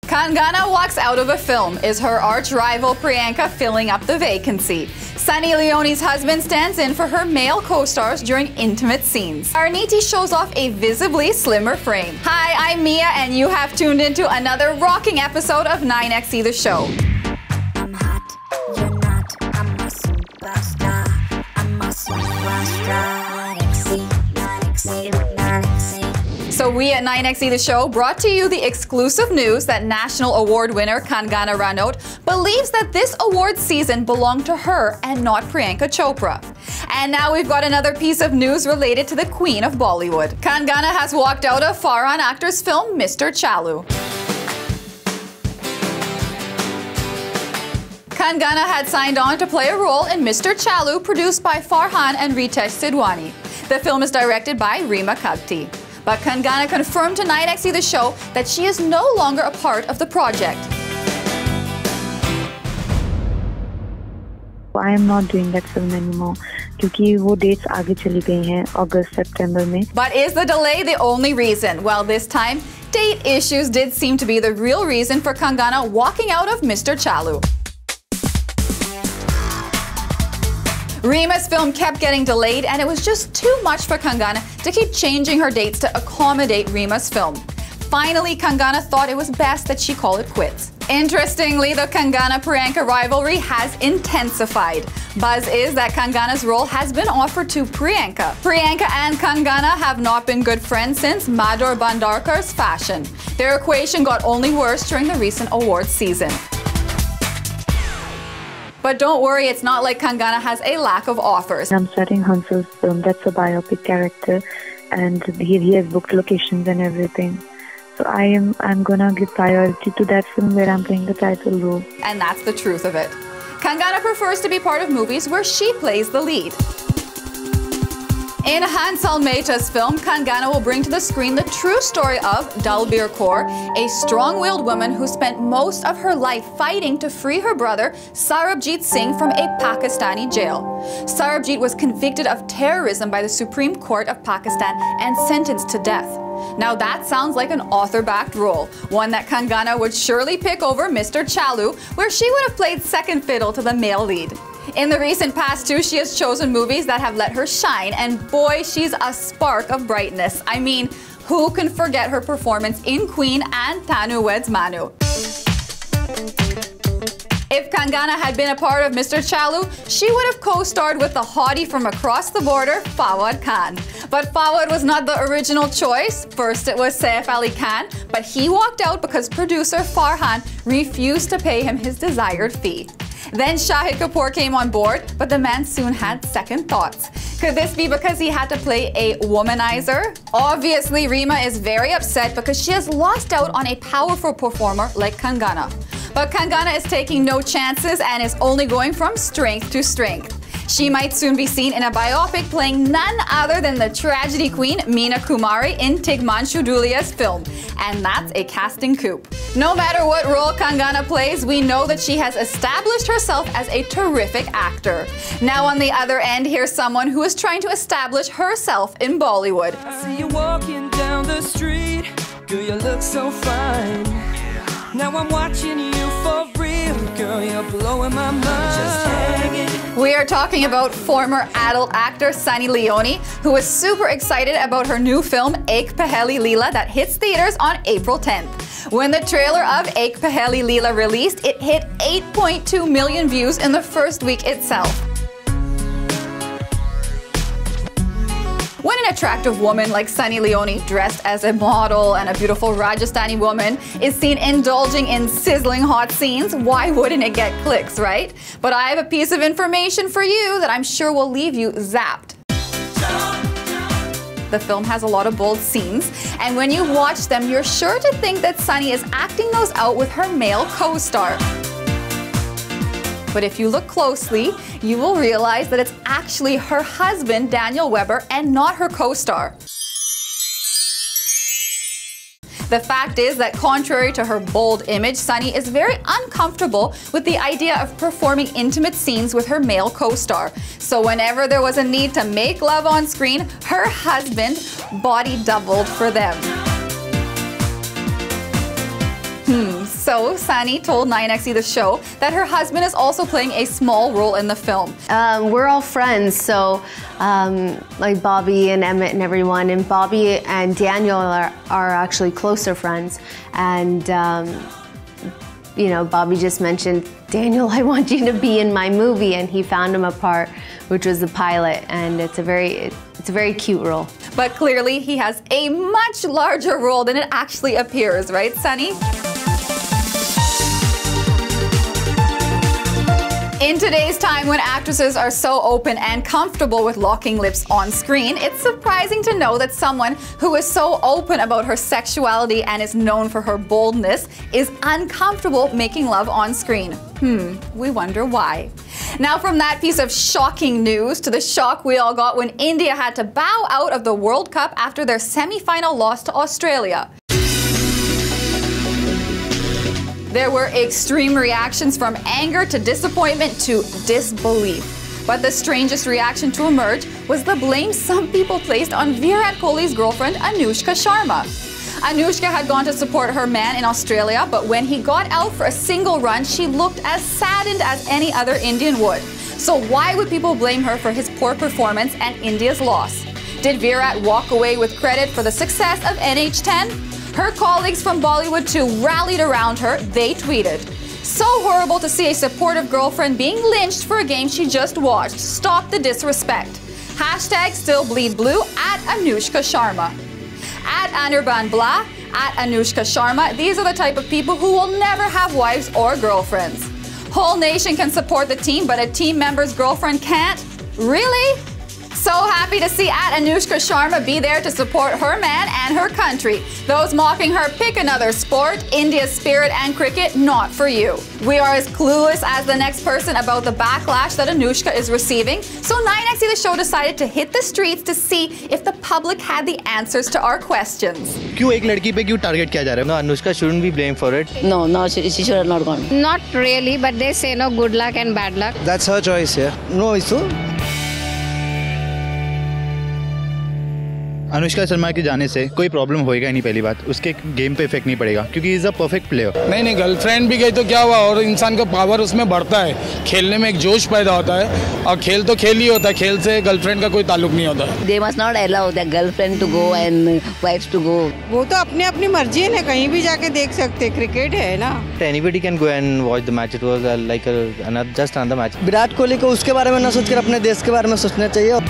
Kangana walks out of a film. Is her arch rival Priyanka filling up the vacancy? Sunny Leone's husband stands in for her male co-stars during intimate scenes. Parineeti shows off a visibly slimmer frame. Hi, I'm Mia, and you have tuned into another rocking episode of 9XE The Show. I'm hot, you're not, I'm a superstar, I'm a superstar. 9XE, 9XE, 9XE. So we at 9XE The Show brought to you the exclusive news that National Award winner Kangana Ranaut believes that this award season belonged to her and not Priyanka Chopra. And now we've got another piece of news related to the Queen of Bollywood. Kangana has walked out of Farhan Akhtar's film Mr. Chalu. Kangana had signed on to play a role in Mr. Chalu, produced by Farhan and Ritesh Sidwani. The film is directed by Reema Kagti. But Kangana confirmed to 9XE The Show that she is no longer a part of the project. I am not doing that film anymore क्योंकि वो dates आगे चली गई हैं August, September में. But is the delay the only reason? Well, this time, date issues did seem to be the real reason for Kangana walking out of Mr. Chalu. Reema's film kept getting delayed, and it was just too much for Kangana to keep changing her dates to accommodate Reema's film. Finally, Kangana thought it was best that she call it quits. Interestingly, the Kangana-Priyanka rivalry has intensified. Buzz is that Kangana's role has been offered to Priyanka. Priyanka and Kangana have not been good friends since Madhur Bhandarkar's Fashion. Their equation got only worse during the recent awards season. But don't worry, it's not like Kangana has a lack of offers. I'm starting Hansal's film. That's a biopic character, and he has booked locations and everything. So I'm gonna give priority to that film where I'm playing the title role. And that's the truth of it. Kangana prefers to be part of movies where she plays the lead. In Hansal Mehta's film, Kangana will bring to the screen the true story of Dalbir Kaur, a strong-willed woman who spent most of her life fighting to free her brother Sarabjit Singh from a Pakistani jail. Sarabjit was convicted of terrorism by the Supreme Court of Pakistan and sentenced to death. Now that sounds like an author-backed role, one that Kangana would surely pick over Mr. Chalu, where she would have played second fiddle to the male lead. In the recent past too, she has chosen movies that have let her shine, and boy, she's a spark of brightness. I mean, who can forget her performance in Queen and Tanu Weds Manu? If Kangana had been a part of Mr. Chalu, she would have co-starred with the hottie from across the border, Fawad Khan. But Fawad was not the original choice. First it was Saif Ali Khan, but he walked out because producer Farhan refused to pay him his desired fee. Then Shahid Kapoor came on board, but the man soon had second thoughts. Could this be because he had to play a womanizer? Obviously, Reema is very upset because she has lost out on a powerful performer like Kangana. But Kangana is taking no chances and is only going from strength to strength. She might soon be seen in a biopic playing none other than the tragedy queen Meena Kumari in Tigmanshu Dhulia's film. And that's a casting coup. No matter what role Kangana plays, we know that she has established herself as a terrific actor. Now on the other end, here's someone who is trying to establish herself in Bollywood. I see you walking down the street, girl, you look so fine. Now I'm watching you for real, girl, you're blowing my mind. Just hanging. We are talking about former adult actor Sunny Leone, who is super excited about her new film Ek Peheli Leela that hits theaters on April 10th. When the trailer of Ek Peheli Leela released, it hit 8.2 million views in the first week itself. When an attractive woman like Sunny Leone, dressed as a model and a beautiful Rajasthani woman, is seen indulging in sizzling hot scenes, why wouldn't it get clicks, right? But I have a piece of information for you that I'm sure will leave you zapped. The film has a lot of bold scenes, and when you watch them, you're sure to think that Sunny is acting those out with her male co-star. But if you look closely, you will realize that it's actually her husband, Daniel Webber, and not her co-star. The fact is that contrary to her bold image, Sunny is very uncomfortable with the idea of performing intimate scenes with her male co-star. So whenever there was a need to make love on screen, her husband body doubled for them. So, Sunny told 9XE The Show that her husband is also playing a small role in the film. We're all friends, so like Bobby and Emmett and everyone, and Bobby and Daniel are actually closer friends. And you know, Bobby just mentioned, Daniel, I want you to be in my movie, and he found him a part, which was the pilot, and it's a very cute role. But clearly, he has a much larger role than it actually appears, right, Sunny? In today's time when actresses are so open and comfortable with locking lips on screen, it's surprising to know that someone who is so open about her sexuality and is known for her boldness is uncomfortable making love on screen. We wonder why. Now, from that piece of shocking news to the shock we all got when India had to bow out of the World Cup after their semi-final loss to Australia. There were extreme reactions from anger to disappointment to disbelief. But the strangest reaction to emerge was the blame some people placed on Virat Kohli's girlfriend Anushka Sharma. Anushka had gone to support her man in Australia, but when he got out for a single run, she looked as saddened as any other Indian would. So why would people blame her for his poor performance and India's loss? Did Virat walk away with credit for the success of NH10? Her colleagues from Bollywood too rallied around her. They tweeted, "So horrible to see a supportive girlfriend being lynched for a game she just watched. Stop the disrespect. Hashtag still bleed blue at Anushka Sharma. At Anirban Blah, at Anushka Sharma. These are the type of people who will never have wives or girlfriends. Whole nation can support the team, but a team member's girlfriend can't? Really? So happy to see at Anushka Sharma be there to support her man and her country. Those mocking her, pick another sport. India's spirit and cricket, not for you. We are as clueless as the next person about the backlash that Anushka is receiving. So 9XE The Show decided to hit the streets to see if the public had the answers to our questions. क्यों एक लड़की पे क्यों target किया जा रहा है? No, Anushka shouldn't be blamed for it. No, she should have not gone. Not really, but they say no, good luck and bad luck. That's her choice, yeah. No issue. Anushka Sharma के जाने से कोई problem होएगा नहीं। पहली बात, उसके game पे इफेक्ट नहीं पड़ेगा क्योंकि इज अ परफेक्ट प्लेयर। नहीं, गर्लफ्रेंड भी गई तो क्या हुआ, और इंसान का पावर उसमें बढ़ता है, खेलने में एक जोश पैदा होता है, और खेल तो खेल ही होता है, खेल से गर्लफ्रेंड का कोई ताल्लुक नहीं होता। They must not allow their girlfriend to go and wives to go. वो तो अपने अपनी मर्जी है ना, कहीं भी जाके देख सकते, क्रिकेट है ना। Anybody can go and watch the match. It was like just another match. Virat Kohli को उसके बारे में ना सोचकर अपने देश के बारे में सोचना चाहिए।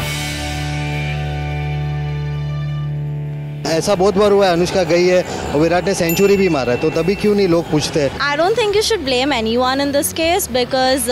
ऐसा बहुत बार हुआ है, अनुष्का गई है और विराट ने सेंचुरी भी मारा है, तो तभी क्यों नहीं लोग पूछते हैं। I don't think you should blame anyone in this case because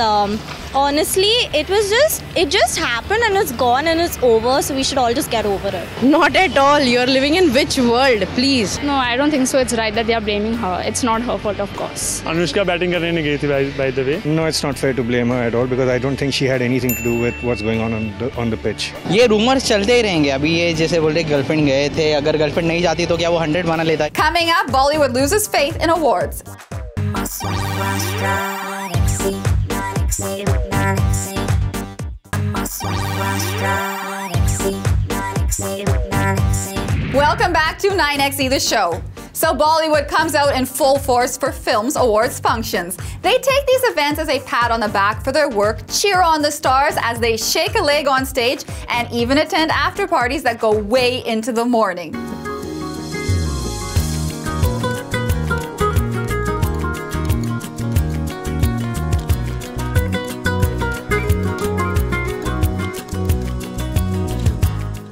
honestly it just happened and it's gone and it's over, so we should all just get over it. Not at all. You're living in which world, please? No, I don't think so. It's right that they are blaming her. It's not her fault, of course. Anushka batting करने नहीं गई थी by the way. No, it's not fair to blame her at all because I don't think she had anything to do with what's going on the pitch. ये rumours चलते ही रहेंगे। अभी ये जैसे बोल रहे गर्लफ्रेंड गए थे, अगर गर्लफ्रेंड नहीं जाती तो क्या वो 100 बना लेता? Coming up, Bollywood loses faith in awards. Welcome back to 9XE The Show. So Bollywood comes out in full force for films awards functions. They take these events as a pat on the back for their work, cheer on the stars as they shake a leg on stage, and even attend after parties that go way into the morning.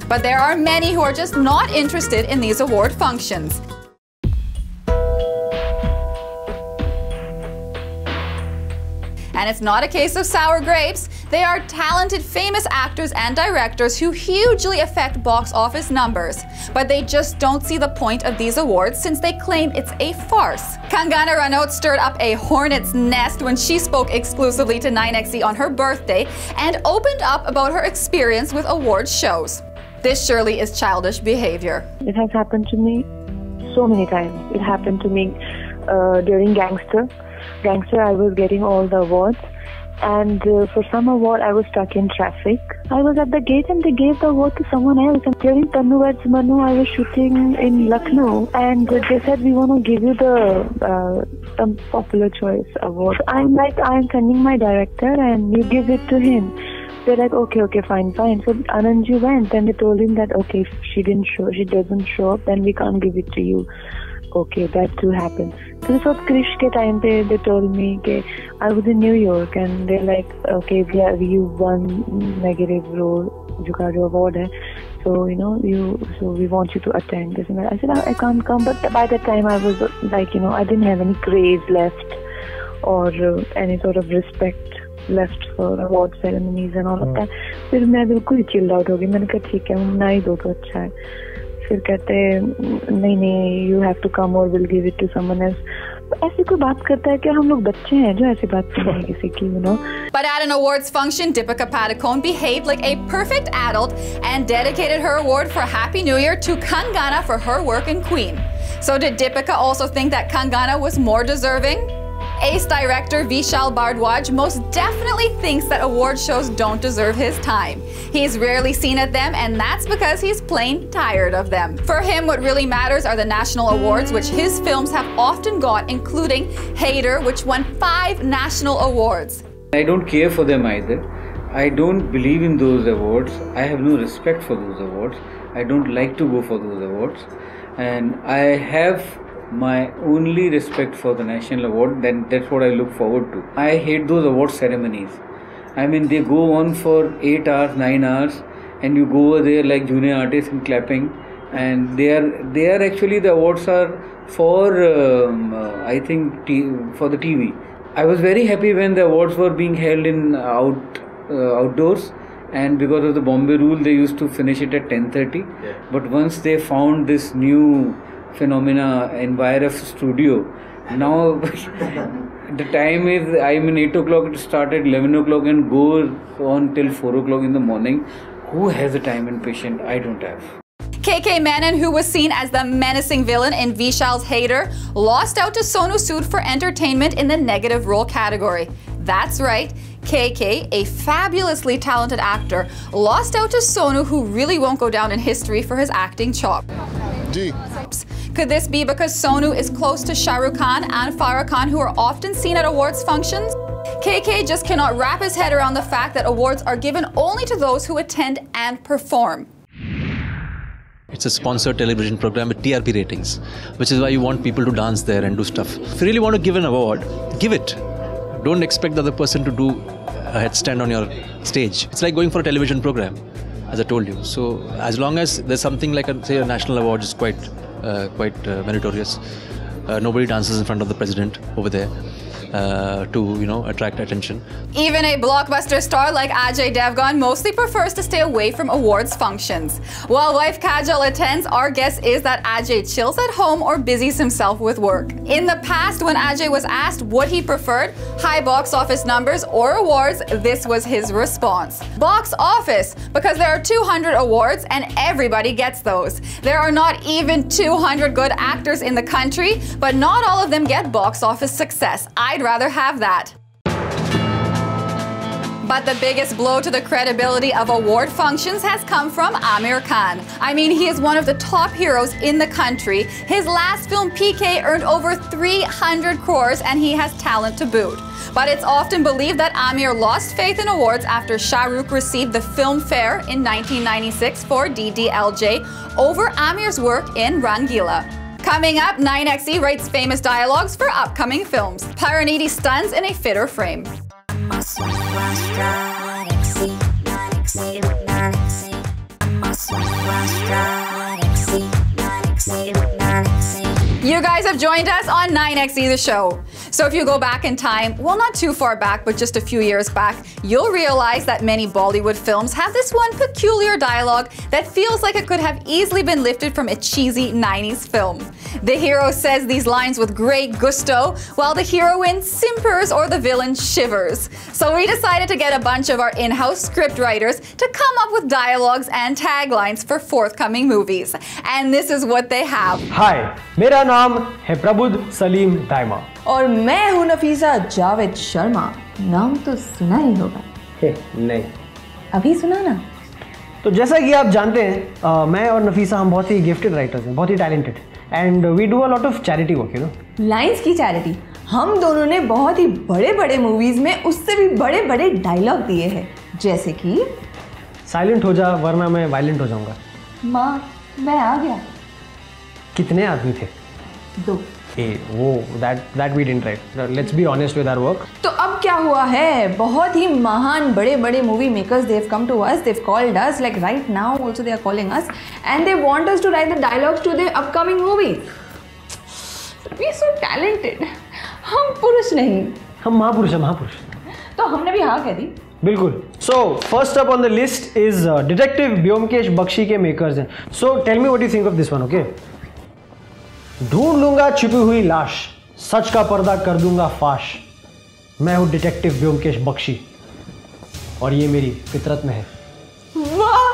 But there are many who are just not interested in these award functions. And it's not a case of sour grapes. They are talented, famous actors and directors who hugely affect box office numbers. But they just don't see the point of these awards since they claim it's a farce. Kangana stirred up a hornet's nest when she spoke exclusively to 9XE on her birthday and opened up about her experience with award shows. This surely is childish behavior. It has happened to me so many times. It happened to me during Gangster, I was getting all the awards, and for some award I was stuck in traffic. I was at the gate and they gave the award to someone else. And during Tannu's Manu, I was shooting in Lucknow and they said, we want to give you the Popular Choice Award. I'm like, I'm sending my director and you give it to him. They're like, okay, fine. So Anandji went and they told him that, okay, if she doesn't show up, then we can't give it to you. Okay, that too happened. So this was Krish ke time pe, they told me that I was in New York and they're like, okay, you won negative role, jo award hai. So, so we want you to attend this. And I said, I can't come. But by that time I was like, I didn't have any craze left or any sort of respect left for award ceremonies and all of that. फिर मैं बिल्कुल chill out हो गई. मैंने कहा ठीक है, मना ही दो तो अच्छा है. फिर कहते नहीं, you have to come or we'll give it to someone else. ऐसी कोई बात करता है क्या? हम लोग बच्चे हैं जो ऐसी बात करते हैं किसी की, But at an awards function, Deepika Padukone behaved like a perfect adult and dedicated her award for Happy New Year to Kangana for her work in Queen. So did Deepika also think that Kangana was more deserving? Ace director Vishal Bhardwaj most definitely thinks that award shows don't deserve his time. He's rarely seen at them, and that's because he's plain tired of them. For him, what really matters are the national awards, which his films have often got, including Hater, which won 5 national awards. I don't care for them either. I don't believe in those awards. I have no respect for those awards. I don't like to go for those awards. And I have my only respect for the national award, that's what I look forward to. I hate those award ceremonies. I mean, they go on for 8 hours, 9 hours, and you go over there like junior artists and clapping, and they are actually, the awards are for I think for the TV. I was very happy when the awards were being held in outdoors, and because of the Bombay rule they used to finish it at 10:30. But once they found this new phenomena in YRF studio, now the time is, I mean, 8 o'clock it started, 11 o'clock and goes on till 4 o'clock in the morning. Who has the time and patience? I don't have. KK Menon, who was seen as the menacing villain in Vishal's Hater, lost out to Sonu Sood for entertainment in the negative role category. That's right, KK, a fabulously talented actor, lost out to Sonu, who really won't go down in history for his acting chop. Could this be because Sonu is close to Shah Rukh Khan and Farah Khan, who are often seen at awards functions? KK just cannot wrap his head around the fact that awards are given only to those who attend and perform. It's a sponsored television program with TRP ratings, which is why you want people to dance there and do stuff. If you really want to give an award, give it. Don't expect the other person to do a headstand on your stage. It's like going for a television program, as I told you. So as long as there's something like, say, a national award is quite meritorious. Nobody dances in front of the president over there to attract attention. Even a blockbuster star like Ajay Devgan mostly prefers to stay away from awards functions. While wife Kajal attends, our guess is that Ajay chills at home or busies himself with work. In the past, when Ajay was asked what he preferred, high box office numbers or awards, this was his response. Box office, because there are 200 awards and everybody gets those. There are not even 200 good actors in the country, but not all of them get box office success. I'd rather have that. But the biggest blow to the credibility of award functions has come from Aamir Khan. I mean, he is one of the top heroes in the country. His last film, PK, earned over 300 crores and he has talent to boot. But it's often believed that Aamir lost faith in awards after Shah Rukh received the Filmfare in 1996 for DDLJ over Aamir's work in Rangila. Coming up, 9XE writes famous dialogues for upcoming films. Parineeti stuns in a fitter frame. You guys have joined us on 9XE The Show. So if you go back in time, well, not too far back, but just a few years back, you'll realize that many Bollywood films have this one peculiar dialogue that feels like it could have easily been lifted from a cheesy 90s film. The hero says these lines with great gusto, while the heroine simpers or the villain shivers. So we decided to get a bunch of our in-house script writers to come up with dialogues and taglines for forthcoming movies. And this is what they have. Hi, मेरा नाम है प्रबुद्ध सलीम दाइमा और मैं हूं नफीसा जावेद शर्मा. नाम तो सुना ही होगा. नहीं, अभी सुना ना। तो जैसा कि आप जानते हैं मैं और नफीसा हम बहुत ही गिफ्टेड राइटर्स हैं, बहुत ही talented, and we do a lot of charity work, you know. Lions की चैरिटी। हम दोनों ने बहुत ही बड़े बड़े मूवीज में उससे भी बड़े बड़े डायलॉग दिए हैं, जैसे कि साइलेंट हो जा वरना मैं वायलेंट हो जाऊंगा। माँ मैं आ गया। कितने आदमी थे? 2। वो that we didn't write. Let's be honest with our work. तो अब क्या हुआ है, बहुत ही महान बड़े बड़े movie makers they've come to us, they've called us, like right now also they are calling us and they want us to write the dialogues to their upcoming movie. We are so talented. हम पुरुष नहीं, हम महापुरुष हैं, महापुरुष। तो हमने भी हाँ कह दी। बिल्कुल। So first up on the list is Detective Byomkesh Bakshi के मेकर्स हैं। So tell me what you think of this one, okay? ढूंढ लूंगा छिपी हुई लाश, सच का पर्दा कर दूंगा फाश। मैं हूं डिटेक्टिव ब्योमकेश बख्शी और ये मेरी फितरत में है। वाह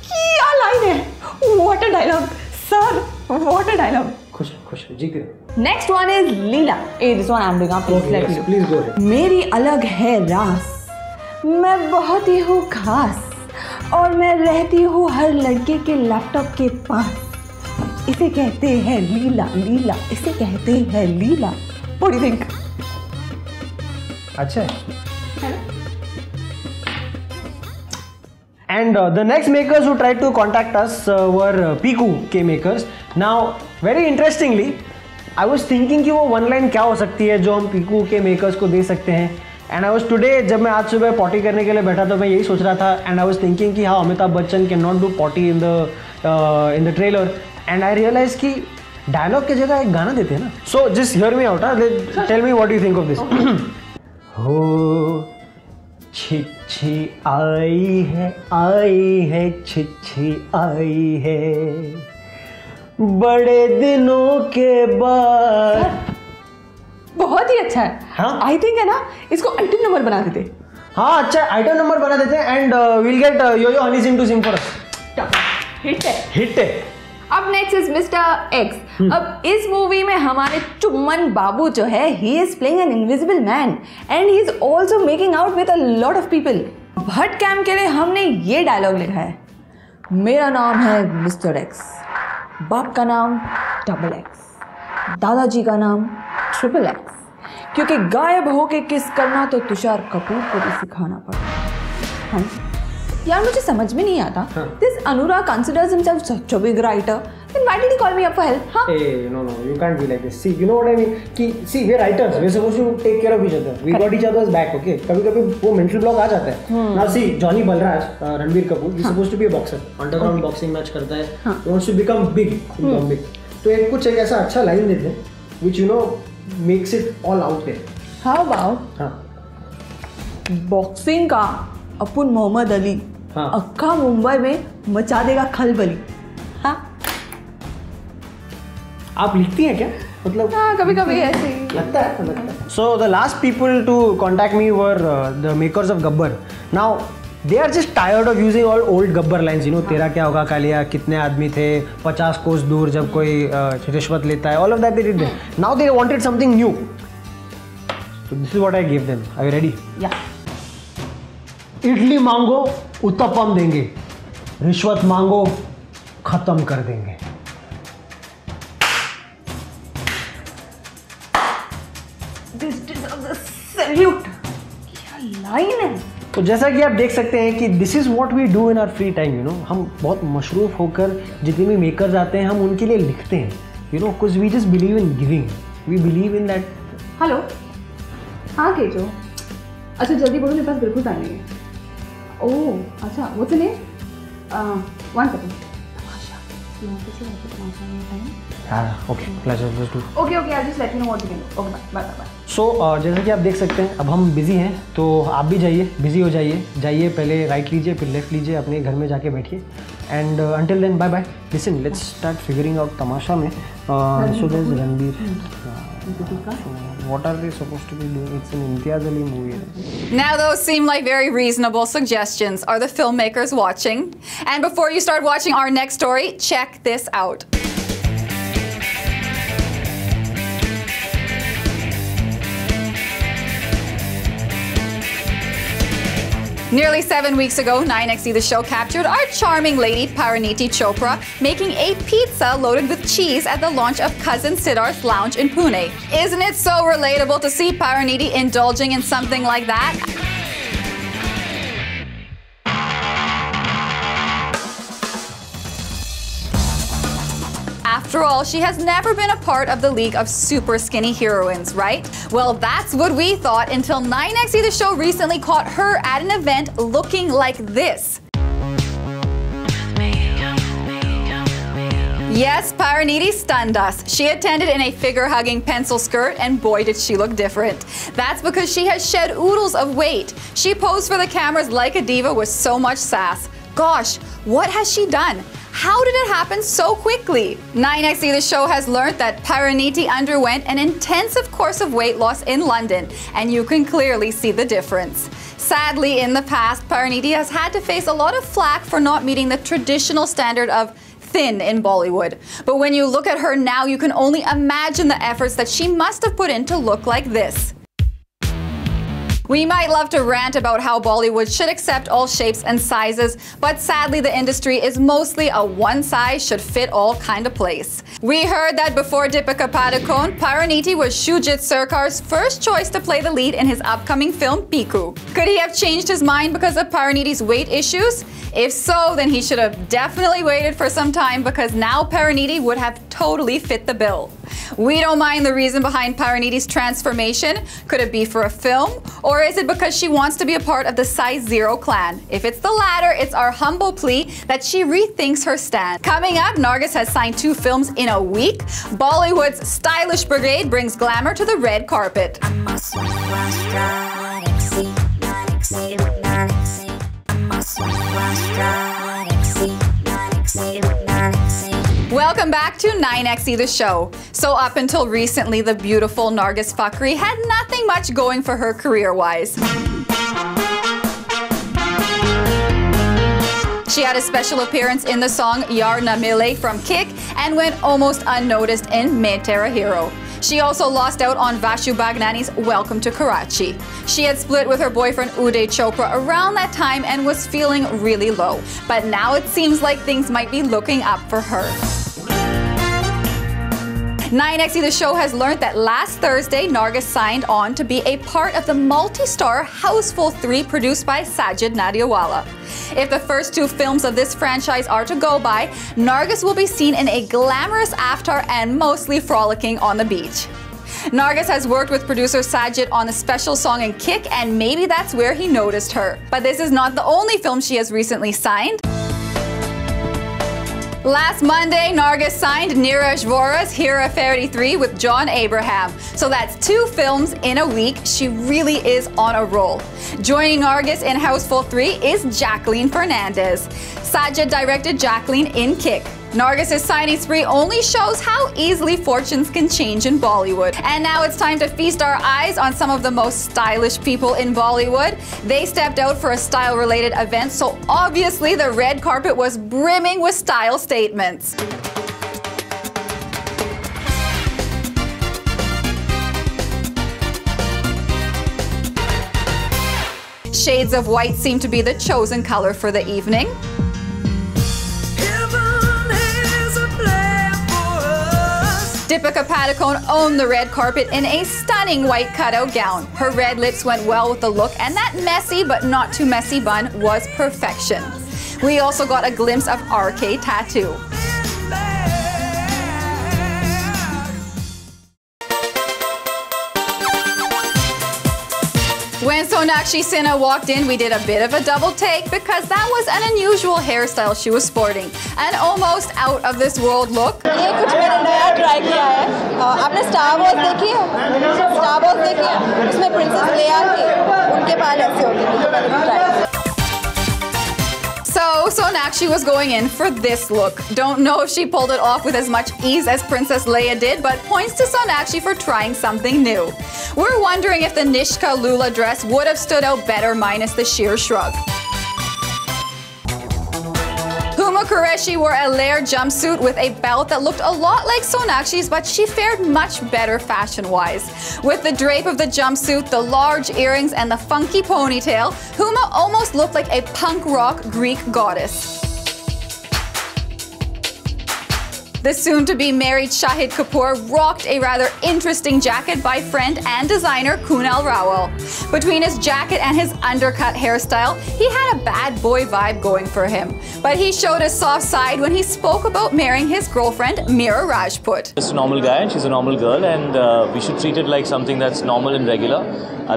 क्या लाइन है, what a dialogue sir, what a dialogue. खुश खुश जी के। Next one is Leela. This one I am doing, please go ahead. मेरी अलग है रास, मैं बहुत ही हूँ खास और मैं रहती हूँ हर लड़के के लैपटॉप के पास। इसे कहते हैं लीला, लीला इसे कहते हैं लीला। What do you think? अच्छा है। And the next makers who tried to contact us were Piku के makers. Now very interestingly, I was thinking कि वो one line क्या हो सकती है जो हम Piku के makers को दे सकते हैं। And I was today जब मैं आज सुबह पॉटी करने के लिए बैठा तो मैं यही सोच रहा था। And I was thinking कि हाँ Amitabh Bachchan can not do potty in the trailer. And I realized कि डायलॉग की जगह एक गाना देते हैं ना। So just hear me out, tell me what you think of this. हो चिट्ठी आई है चिट्ठी आई है बड़े दिनों के बाद। बहुत ही अच्छा है। हाँ? आई थिंक है ना, इसको आइटम नंबर बना देते। हाँ अच्छा, आइटम नंबर बना देते हैं and we'll get yo Honey Singh to sing for us. Hit है, हिट है। अब नेक्स्ट इज मिस्टर एक्स। अब इस मूवी में हमारे चुम्मन बाबू जो है, he is playing an invisible man and he is also making out with a lot of people. Bhatt camp के लिए हमने ये डायलॉग लिखा है, मेरा नाम है मिस्टर एक्स, बाप का नाम डबल एक्स, दादाजी का नाम ट्रिपल एक्स, क्योंकि गायब होके किस करना तो तुषार कपूर को भी सिखाना पड़ता है। यार मुझे समझ में नहीं आता, this Anurag considers himself such a big writer, then why did he call me up for help? Huh? Hey, no, you can't be like this. See, you know what I mean? See, we're writers. We're supposed to take care of each other. We got each other's back, okay? कभी-कभी वो mental block आ जाता है। Now see, Johnny Balraj, Ranbir Kapoor, he's supposed to be a boxer. Underground boxing match करता है. He wants to become big in Bombay. तो एक ऐसा अच्छा लाइन देते हैं, which you know makes it all out there. How about? Boxing का अपन मोहम्मद अली अक्का मुंबई में मचा देगा खलबली। हाँ आप लिखती हैं क्या? मतलब हाँ कभी कभी ऐसे लगता है। So the last people to contact me were the makers of Gabbar. Now they are just tired of using all old Gabbar lines. You know, तेरा क्या होगा कालिया, कितने आदमी थे, 50 कोस दूर जब कोई रिश्वत लेता है, all of that they did there. Now they wanted something new. So this is what I gave them. Are you ready? Yeah. Idli मांगो उत्तपम देंगे, रिश्वत मांगो खत्म कर देंगे। This deserves a salute. क्या लाइन है। तो जैसा कि आप देख सकते हैं कि this is what we do in our free time. You know, हम बहुत मशरूफ होकर जितने भी मेकर्स आते हैं हम उनके लिए लिखते हैं। You know, because we just believe in giving, we believe in that. Hello हाँ केजो, अच्छा जल्दी बोलो, मेरे पास बिल्कुल टाइम नहीं है। ओह अच्छा, what's the name? 1 second. Okay, let's do. Okay I'll just let you know what you can do. Okay, bye. So जैसा कि आप देख सकते हैं अब हम बिजी हैं, तो आप भी बिजी हो जाइए, पहले राइट लीजिए फिर लेफ्ट लीजिए, अपने घर में जाके बैठिए and until then bye. Listen, let's start figuring out तमाशा में. So there's Ranbir. What are they supposed to be doing? It's an Imtiaz Ali movie. Now those seem like very reasonable suggestions. Are the filmmakers watching? And before you start watching our next story, check this out. Nearly 7 weeks ago, 9XE The Show captured our charming lady Parineeti Chopra making a pizza loaded with cheese at the launch of Cousin Siddharth's Lounge in Pune. Isn't it so relatable to see Parineeti indulging in something like that? After all, she has never been a part of the league of super skinny heroines, right? Well, that's what we thought until 9XE The Show recently caught her at an event looking like this. Yes, Parineeti stunned us. She attended in a figure-hugging pencil skirt, and boy did she look different. That's because she has shed oodles of weight. She posed for the cameras like a diva with so much sass. Gosh, what has she done? How did it happen so quickly? 9XE The Show has learned that Parineeti underwent an intensive course of weight loss in London, and you can clearly see the difference. Sadly, in the past, Parineeti has had to face a lot of flack for not meeting the traditional standard of thin in Bollywood. But when you look at her now, you can only imagine the efforts that she must have put in to look like this. We might love to rant about how Bollywood should accept all shapes and sizes, but sadly the industry is mostly a one-size-should-fit-all kind of place. We heard that before Deepika Padukone, Parineeti was Shujit Sarkar's first choice to play the lead in his upcoming film Piku. Could he have changed his mind because of Parineeti's weight issues? If so, then he should have definitely waited for some time, because now Parineeti would have totally fit the bill. We don't mind the reason behind Parineeti's transformation. Could it be for a film? Or is it because she wants to be a part of the Size Zero clan? If it's the latter, it's our humble plea that she rethinks her stand. Coming up, Nargis has signed 2 films in a week. Bollywood's stylish brigade brings glamour to the red carpet. Welcome back to 9XE The Show. So up until recently, the beautiful Nargis Fakhri had nothing much going for her career-wise. She had a special appearance in the song Yaar Na Mile from Kick and went almost unnoticed in Main Tera Hero. She also lost out on Vashu Bhagnani's Welcome to Karachi. She had split with her boyfriend Uday Chopra around that time and was feeling really low. But now it seems like things might be looking up for her. 9XE The Show has learned that last Thursday, Nargis signed on to be a part of the multi-star Houseful 3 produced by Sajid Nadiawala. If the first 2 films of this franchise are to go by, Nargis will be seen in a glamorous avatar and mostly frolicking on the beach. Nargis has worked with producer Sajid on the special song in Kick, and maybe that's where he noticed her. But this is not the only film she has recently signed. Last Monday, Nargis signed Neeraj Vora's Hera Fairy 3 with John Abraham. So that's 2 films in a week. She really is on a roll. Joining Nargis in Houseful 3 is Jacqueline Fernandez. Sajid directed Jacqueline in Kick. Nargis' signing spree only shows how easily fortunes can change in Bollywood. And now it's time to feast our eyes on some of the most stylish people in Bollywood. They stepped out for a style-related event, so obviously the red carpet was brimming with style statements. Shades of white seem to be the chosen color for the evening. Deepika Padukone owned the red carpet in a stunning white cutout gown. Her red lips went well with the look, and that messy but not too messy bun was perfection. We also got a glimpse of RK tattoo. When Sonakshi Sinha walked in, we did a bit of a double take because that was an unusual hairstyle she was sporting. An almost out of this world look. ये कुछ मैंने नया try किया है। आपने star Wars देखी है? Star Wars देखी है? उसमें प्रिंसेस लेया थी, उनके बाल ऐसे होते थे, तो मैंने try. So Sonakshi was going in for this look. Don't know if she pulled it off with as much ease as Princess Leia did, but points to Sonakshi for trying something new. We're wondering if the Nishka Lula dress would have stood out better minus the sheer shrug. Who Huma Qureshi wore a layered jumpsuit with a belt that looked a lot like Sonakshi's, but she fared much better fashion-wise. With the drape of the jumpsuit, the large earrings, and the funky ponytail, Huma almost looked like a punk rock Greek goddess. The soon-to-be married Shahid Kapoor rocked a rather interesting jacket by friend and designer Kunal Rawal. Between his jacket and his undercut hairstyle, he had a bad boy vibe going for him. But he showed a soft side when he spoke about marrying his girlfriend, Meera Rajput. Just a normal guy and she's a normal girl, and we should treat it like something that's normal and regular.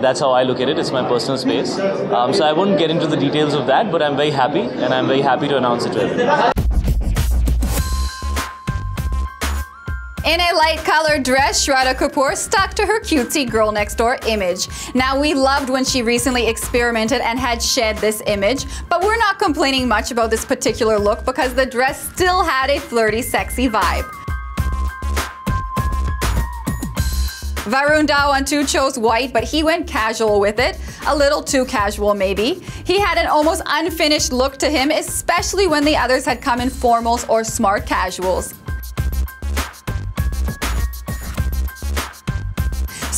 That's how I look at it. It's my personal space. So I won't get into the details of that, but I'm very happy, and I'm very happy to announce it to everyone. In a light-colored dress, Shraddha Kapoor stuck to her cutesy girl-next-door image. Now, we loved when she recently experimented and had shed this image, but we're not complaining much about this particular look because the dress still had a flirty, sexy vibe. Varun Dhawan too chose white, but he went casual with it. A little too casual, maybe. He had an almost unfinished look to him, especially when the others had come in formals or smart casuals.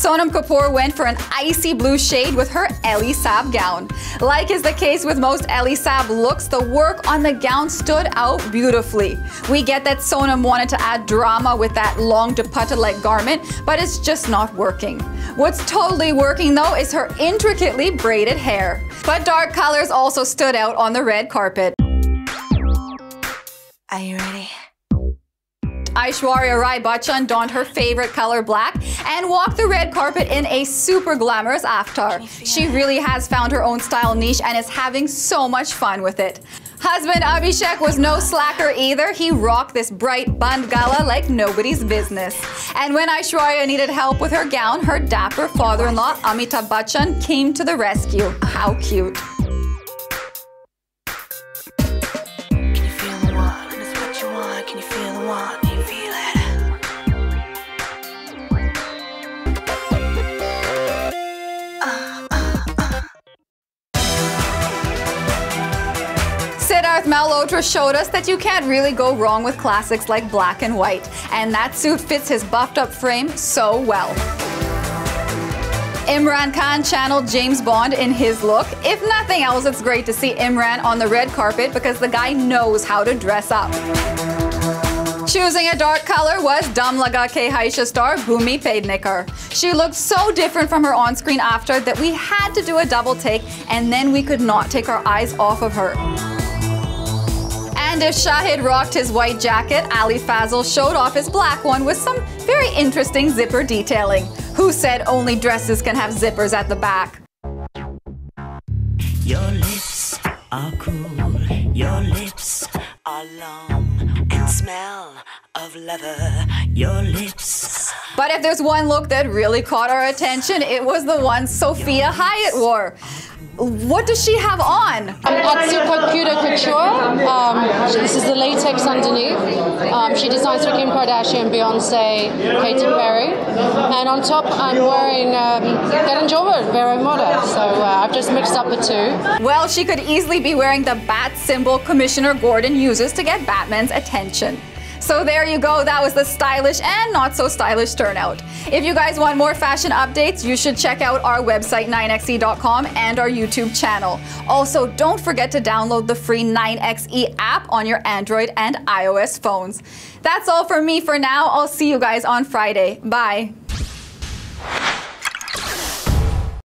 Sonam Kapoor went for an icy blue shade with her Ellie Saab gown. Like is the case with most Ellie Saab looks, the work on the gown stood out beautifully. We get that Sonam wanted to add drama with that long dupatta-like garment, but it's just not working. What's totally working though is her intricately braided hair. But dark colors also stood out on the red carpet. Are you ready? Aishwarya Rai Bachchan donned her favorite color black and walked the red carpet in a super glamorous avatar. She really has found her own style niche and is having so much fun with it. Husband Abhishek was no slacker either. He rocked this bright bund gala like nobody's business. And when Aishwarya needed help with her gown, her dapper father-in-law Amitabh Bachchan came to the rescue. How cute. Siddharth Malhotra showed us that you can't really go wrong with classics like black and white, and that suit fits his buffed up frame so well. Imran Khan channeled James Bond in his look. If nothing else, it's great to see Imran on the red carpet because the guy knows how to dress up. Choosing a dark color was Dum Laga Ke Haisha star Bhumi Pednekar. She looked so different from her on-screen avatar that we had to do a double take, and then we could not take our eyes off of her. And if Shahid rocked his white jacket, Ali Fazal showed off his black one with some very interesting zipper detailing. Who said only dresses can have zippers at the back? Your lips are cool, your lips are long and smell of leather, your lips. But if there's one look that really caught our attention, it was the one Sophia Hyatt wore. What does she have on? Atsuko Kudo Couture. This is the latex underneath. She designs for Kim Kardashian, Beyonce, Katy Perry. And on top, I'm wearing Karan Johar, Vero Moda. So I've just mixed up the two. Well, she could easily be wearing the bat symbol Commissioner Gordon uses to get Batman's attention. So there you go, that was the stylish and not so stylish turnout. If you guys want more fashion updates, you should check out our website 9xe.com and our YouTube channel. Also, don't forget to download the free 9xe app on your Android and iOS phones. That's all from me for now. I'll see you guys on Friday. Bye.